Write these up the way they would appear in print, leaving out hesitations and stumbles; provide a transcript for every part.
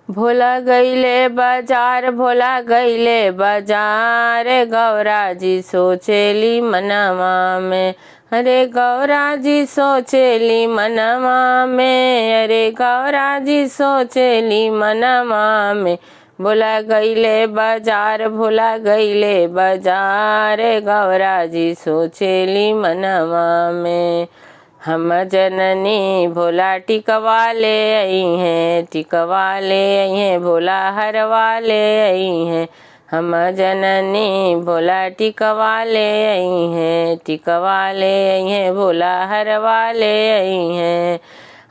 भोला गईले बाजार, भोला गईले बाजार, गौरा जी सोचेली मनवा में। अरे गौरा जी सोचेली मनवा में, अरे गौरा जी सोचेली मनवा में। भोला गईले बाजार, भोला गईले बाजार, गौरा जी सोचेली मनवा में। हम जननी भोला टिकवा ले आई हैं, टिकवा ले आई हैं, भोला हरवा ले आई हैं। हम जननी भोला टिकवा ले आई हैं, टिकवा ले आई हैं, भोला हरवा ले आई हैं।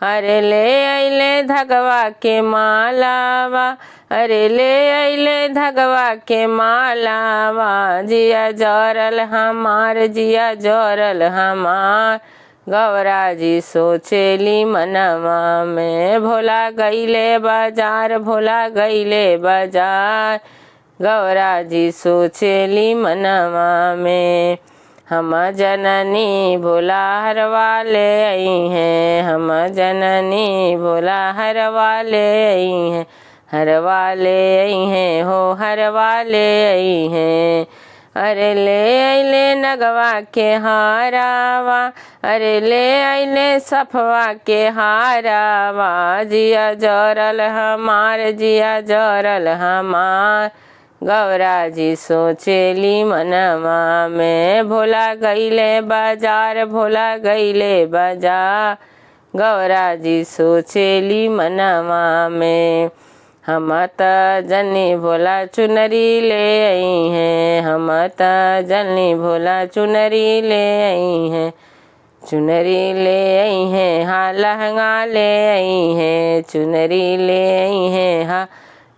अरे ले अइले धगवा के मालावा, अरे ले अइले धगवा के मालावा, जिया जरल हमार, जिया जरल हमार। गौरा जी सोचेली मनवा में। भोला गईले बाजार, भोला गईले बाजार, गौरा जी सोचेली मनवा में। हम जननी भोला हरवा ले आई हैं, हम जननी भोला हरवा ले आई हैं, हरवा ले आई हैं, हो हरवा ले आई हैं। अरे ले अइले नगवा के हारावा, अरे ले अइले सफवा के हारावा, जिया जरल हमार, जिया जरल हमार। गौरा जी सोचेली मनवा में। भोला गईले बाजार, भोला गईले बाजार, गौरा जी सोचेली मनवा में। हम त जनी भोला चुनरी ले आई हैं, हम त जनी भोला चुनरी ले आई हैं, चुनरी ले आई हैं, हाँ लहंगा ले आई हैं, चुनरी ले आई हैं, हाँ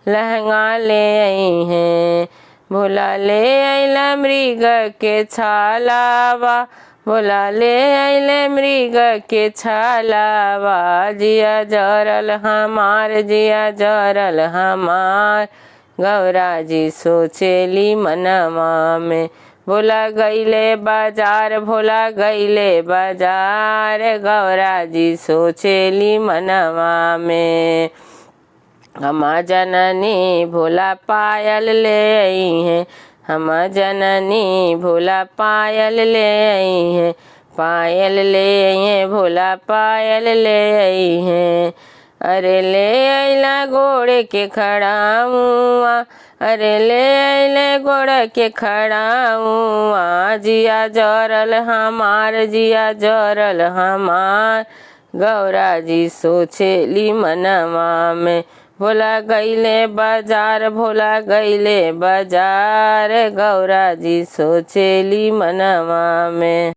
लहंगा ले आई हैं। भोला ले अइला मृग के छालावा, भोला ले अइले मृग के छालावा, जिया जरल हमार, जिया जरल हमार। गौरा जी सोचेली मनवा में। भोला गईले बाजार, भोला गईले बाजार, गौरा जी सोचेली मनवा में। हम जननी भोला पायल ले आई हैं, हम जननी भोला पायल ले आई हैं, पायल ले आई हैं, भोला पायल ले आई हैं। अरे ले अइला गोड़ के खड़ाऊआ, अरे ले अइले गोड़ के खड़ाऊआ, जिया जरल हमार, जिया जरल हमार। गौरा जी सोचेली मनवा में। भोला गईले बाजार, भोला गईले बाजार, गौरा जी सोचेली मनवा में।